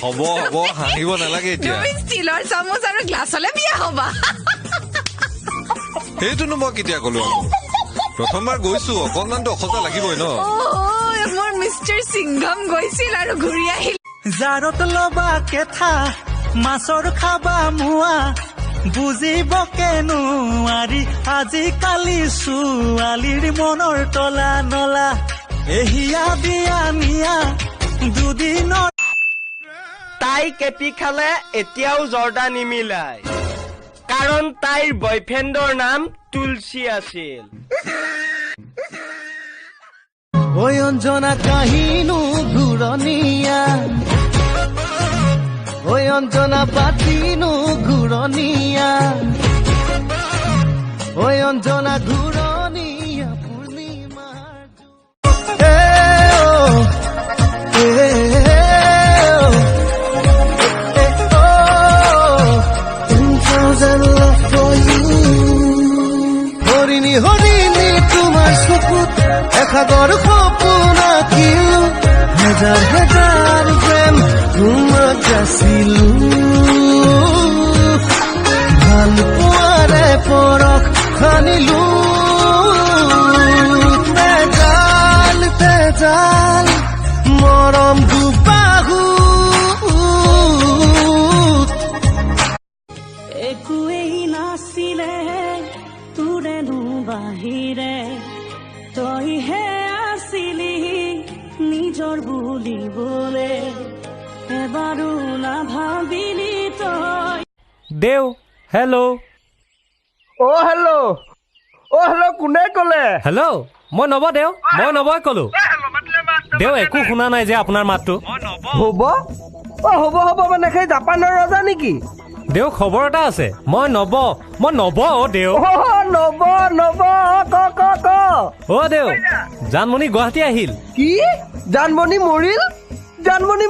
হ'ব হ'ব হাঁহিব নালাগে এতিয়া তুমি ষ্টিলৰ চামুচ আৰু গ্লাছলে বিয়া হবা সেইটোনো মই কেতিয়া কলো প্ৰথমবাৰ গৈছো অকণমানতো অসজা লাগিবই ন মোৰ মিষ্টাৰ সিংঘম গৈছিল আৰু ঘূৰি আহিল জাৰত লবা কেথা মাছৰ খাবা মোৱা বুজিব কেনুৱাৰী আজিকালি ছোৱালীৰ মনৰ তলা নলা এহিয়া দিয়া নিয়া দুদিনৰ তাই কেপি খালে এতিয়াও জৰ্দা নিমিলাই কাৰণ তাইৰ বয়ফ্ৰেণ্ডৰ নাম তুলসী আছিল ঐ অঞ্জনা কাহিনু ঘূৰণীয়া ঐ অঞ্জনা পাতিনু ঘূৰণীয়া ঐ অঞ্জনা ঘূৰণীয়া হৰিণী হৰিণী তোমাৰ চকুত এসাগৰ সপোন আঁকিলো হেজাৰ হেজাৰ প্ৰেম তোমাক যাচিলো ভাল পোৱাৰে পৰশ সানিলো তেজাল তেজাল মৰম দুবাহু একোৱেই নাছিলে তোৰেনো বাহিৰে তইহে আছিলি নিজৰ বুলিবলে এবাৰো নাভাবিলি তই দেউ হেল্ল' হেল্ল' কোনে ক'লে হেল্ল' মই নব দেও মই নবই ক'লো দেও একো শুনা নাই যে আপোনাৰ মাতটো হ'ব হ'ব মানে সেই জাপানৰ ৰজা নেকি দেও খবৰ এটা আছে মই নব অ দেও নব ক অ দেও জানমণি গুৱাহাটী আহিল কি জানমণি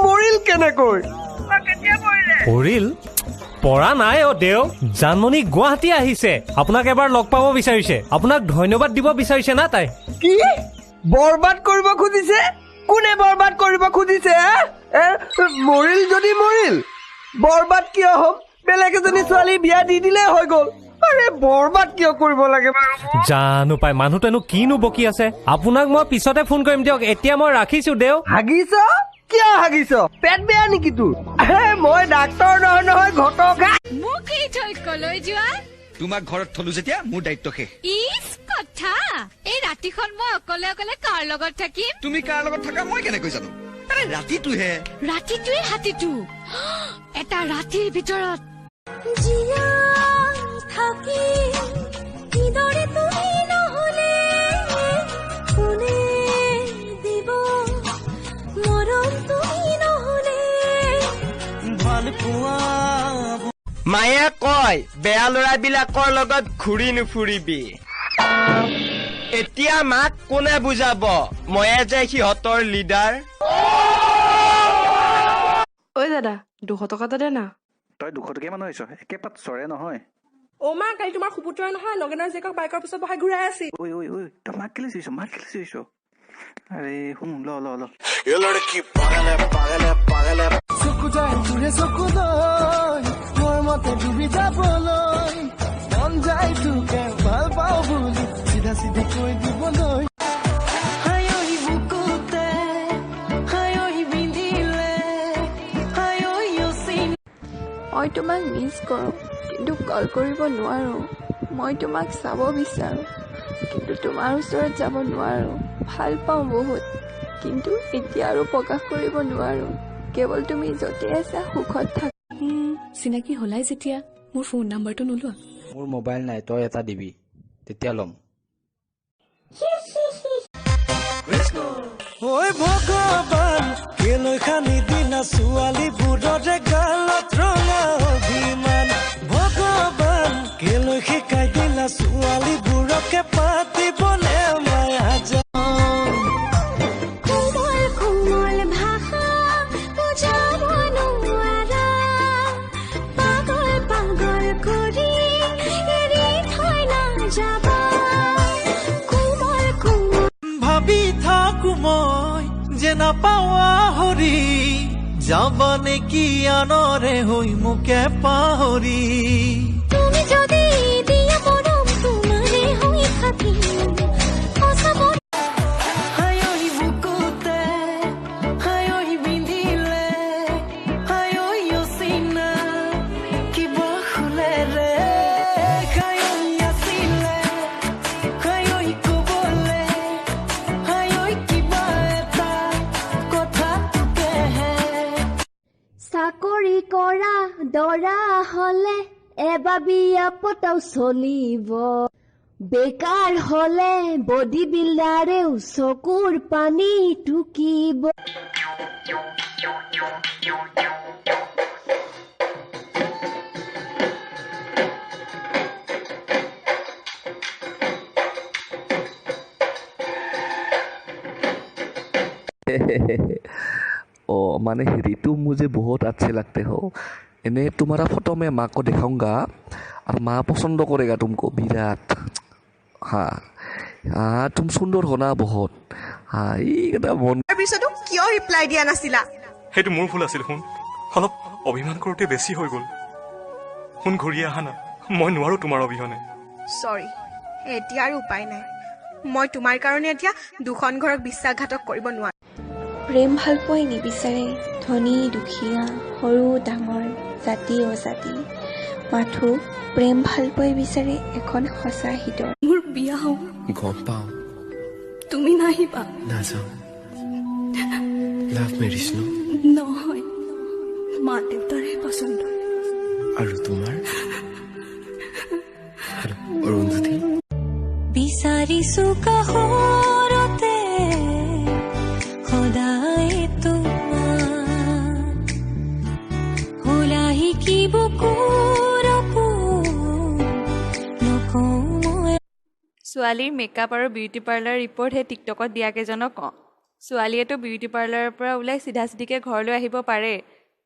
মৰিল কেনেকৈ পৰিল পৰা নাই অ দেও জানমণি গুৱাহাটী আহিছে আপোনাক এবাৰ লগ পাব বিচাৰিছে আপোনাক ধন্যবাদ দিব বিচাৰিছে না তাই কি বৰবাদ কৰিব খুজিছে কোনে বৰবাদ কৰিব খুজিছে মৰিল যদি মৰিল বৰবাদ কিয় হম বেলেগ এজনী ছোৱালী বিয়া দি দিলে হৈ গ'ল আৰে বৰবাদ কিয় কৰিব লাগে জানো পাই মানুহটোনো কিনো বকি আছে আপোনাক মই পিছতে ফোন কৰিম দিয়ক এতিয়া মই ৰাখিছো দেও হাগিছ কিয় হাগিছ পেট বেয়া নেকি তোৰ মই ডাক্তৰ নহয় ঘটক মোক এই থৈ কলৈ যোৱা তোমাক ঘৰত থলো যেতিয়া মোৰ দায়িত্ব শেষ ইচ কথা এই ৰাতিখন মই অকলে অকলে কাৰ লগত থাকিম তুমি কাৰ লগত থাকা মই কেনেকৈ জানো আৰে ৰাতিটোহে ৰাতিটোৱে হাতীটো এটা ৰাতিৰ ভিতৰত থাকি কিদৰে তুমি নহলে কোনে দিব মৰম তুমি নহলে ভাল পোৱা মায়ে কয় বেয়া ল'ৰাবিলাকৰ লগত ঘূৰি নুফুৰিবি এতিয়া মাক কোনে বুজাব ময়ে যে সিহঁতৰ লিডাৰ ঐ দাদা 200 টকা এটা দে না তই 200 টকীয়া মানুহ আহিছ একেপাত চৰে নহয় অ মা কালি তোমাৰ সুপুত্ৰ নহয় নগেনৰ জীয়েকক বাইকৰ পিছত বহাই ঘূৰাই আছিল ঐ তই মাক কেলে চিৰিছ আৰে শুন ল চকু যায় তোৰে চকু লৈ মোৰ মতে ডুবি যাবলৈ মন যায় তোকে ভাল পাওঁ বুলি চিধা চিধি কৈ দিবলৈ মই তোমাক মিছ কৰোঁ কিন্তু কল কৰিব নোৱাৰোঁ মই তোমাক চাব বিচাৰোঁ কিন্তু তোমাৰ ওচৰত যাব নোৱাৰোঁ ভাল পাওঁ বহুত কিন্তু এতিয়া আৰু প্ৰকাশ কৰিব নোৱাৰোঁ কেৱল তুমি য'তে আছা সুখত থাক চিনাকি হলাই যেতিয়া মোৰ ফোন নাম্বাৰটো নোলোৱা মোৰ মোবাইল নাই তই এটা দিবি তেতিয়া ল'ম ঐ ভগৱান কেলৈ খানি দিনা ছোৱালীবোৰৰে গালত ৰঙা অভিমান ভগৱান কেলৈ শিকাই দিলা ছোৱালীবোৰকে পাতিবলে মায়া ভাবি থাকো মই যে নাপাওঁ হৰি যাব নেকি আনৰে হৈ মোকে পাহৰি তুমি যদি দিয়া মৰম তোমাৰে হৈ থাকিম হায়ৈ বুকুতে হায়ৈ বিন্ধিলে হায়ৈ অচিনা কিবা খুলেৰে হায়ৈ আছিলে হায়ৈ কবলে হায়ৈ কিবা এটা কথা তোকেহে চাকৰি কৰা দৰা হলে এবাৰ বিয়া পতাও চলিব বেকাৰ হলে বডি বিল্ডাৰেও চকুৰ পানী টুকিব ओ माने ऋतु मुझे बहुत अच्छे लगते हो इन्हें तुम्हारा फोटो मैं माँ को दिखाऊंगा और माँ पसंद करेगा तुमको विराट हाँ हाँ तुम सुंदर हो ना बहुत हाँ ये मन পিছতো কিয় ৰিপ্লাই দিয়া নাছিলা সেইটো মোৰ ভুল আছিল শুন অলপ অভিমান কৰোঁতে বেছি হৈ গ'ল শুন ঘূৰি আহা না মই নোৱাৰো তোমাৰ অবিহনে চৰি এতিয়া আৰু উপায় নাই মই তোমাৰ কাৰণে এতিয়া দুখন ঘৰক বিশ্বাসঘাতক কৰিব নোৱাৰো প্ৰেম ভাল পোৱাই নিবিচাৰে ধনী দুখীয়া সৰু ডাঙৰ জাতি অজাতি মাথো প্ৰেম ভাল পোৱাই বিচাৰে এখন সঁচা হৃদয় মোৰ বিয়া হ'ব गम पाओ তুমি নাহিবা नाजाओ लाभ मेरिज न নহয় মা দেউতাৰে পচন্দ আৰু তোমাৰ আৰু অৰুন্ধতী বিচাৰিছো কাষৰতে সদায় তোমাক ওলাই কি বুকুৰকো নকওঁ মই ছোৱালীৰ মেকআপ আৰু বিউটি পাৰ্লাৰ ৰিপৰ্ট সেই টিকটকত দিয়া কেইজনক কওঁ ছোৱালীয়েতো বিউটি পাৰ্লাৰৰ পৰা ওলাই চিধা চিধিকে ঘৰলৈ আহিব পাৰে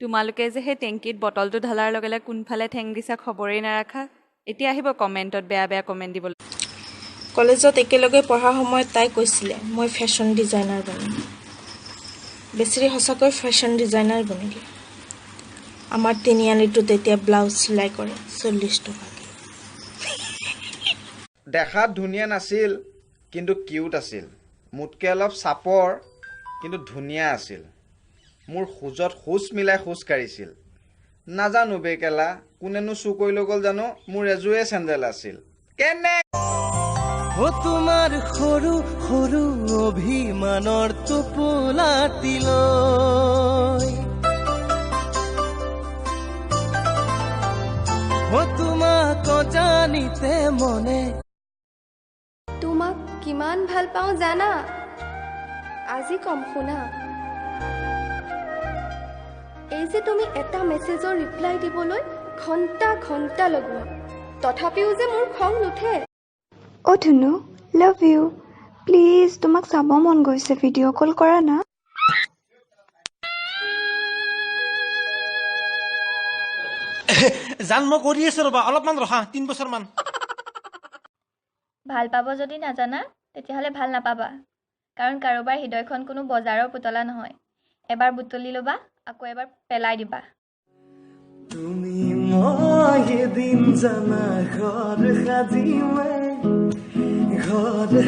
তোমালোকে যে সেই টেংকিত বটলটো ঢলাৰ লগে লগে কোনফালে ঠেং দিছা খবৰেই নাৰাখা এতিয়া আহিব কমেণ্টত বেয়া বেয়া কমেণ্ট দিবলৈ কলেজত একেলগে পঢ়াৰ সময়ত তাই কৈছিলে মই ফেশ্বন ডিজাইনাৰ বনিম বেছিৰে সঁচাকৈ ফেশ্বন ডিজাইনাৰ বনিলে আমাৰ তিনিআলিটো তেতিয়া ব্লাউজ চিলাই কৰে 40 টকাকে দেখাত ধুনীয়া নাছিল কিন্তু কিউট আছিল মোতকে অলপ চাপৰ কিন্তু ধুনীয়া আছিল মোৰ খোজত খোজ মিলাই খোজ কাঢ়িছিল নাজানো বেকেলা কোনেনো চু কৰি লৈ গ'ল জানো মোৰ এযোৰে চেণ্ডেল আছিল কেনে ও তোমাৰ সৰু সৰু অভিমানৰ টোপোলাটিলৈ ও তোমাক জানিতে মনে তোমাক কিমান ভাল পাওঁ জানা আজি কম শুনা এই যে তুমি এটা মেছেজৰ ৰিপ্লাই দিবলৈ ঘণ্টা ঘণ্টা লগোৱা তথাপিও যে মোৰ খং নুঠে অ' ধুনু লাভ ইউ প্লিজ তোমাক চাব মন গৈছে ভিডিঅ' কল কৰা না জান মই কৰি আছো ৰবা অলপমান ৰখা 3 বছৰমান ভাল পাব যদি নাজানা তেতিয়াহ'লে ভাল নাপাবা কাৰণ কাৰোবাৰ হৃদয়খন কোনো বজাৰৰ পুতলা নহয় এবাৰ বুটলি ল'বা আকৌ এবাৰ পেলাই দিবা তুমি মই এদিন জানা ঘৰ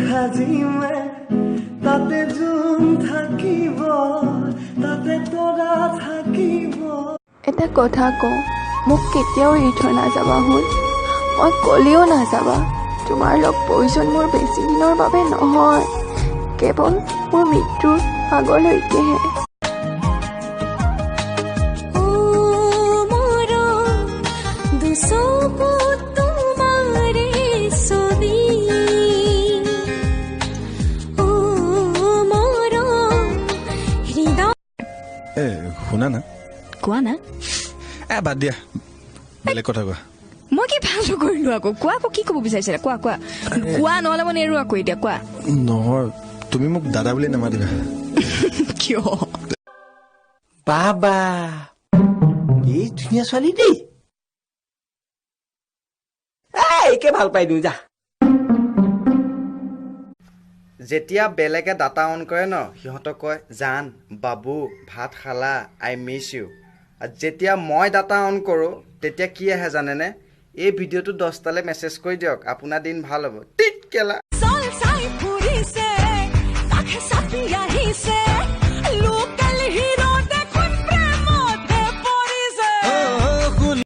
সাজিমে তাতে যোন থাকিব তাতে তৰা থাকিব এটা কথা কওঁ মোক কেতিয়াও এৰি থৈ নাযাবা শুন মই ক'লেও নাযাবা তোমাৰ লগ প্ৰয়োজন মোৰ বেছি দিনৰ বাবে নহয় কেৱল মোৰ মৃত্যুৰ আগলৈকেহে শুনা না কোৱা না বাদ দিয়া বেলেগ কথা কোৱা মই কি ভাল কৰিলো আকৌ কোৱা আকৌ কি ক'ব বিচাৰিছিলা কোৱা কোৱা কোৱা নহ'লে মই নেৰো আকৌ এতিয়া কোৱা নহয় তুমি মোক দাদা বুলি নামাতিবা কিয় বাবা এই ধুনীয়া ছোৱালী দেই একে ভাল পাই দিওঁ যা যেতিয়া বেলেগে ডাটা অন কৰে ন সিহঁতক কয় জান বাবু ভাত খালা আই মিছ ইউ আৰু যেতিয়া মই ডাটা অন কৰোঁ তেতিয়া কি আহে জানেনে এই ভিডিঅ'টো 10টালৈ মেছেজ কৰি দিয়ক আপোনাৰ দিন ভাল হ'ব টিট কেলা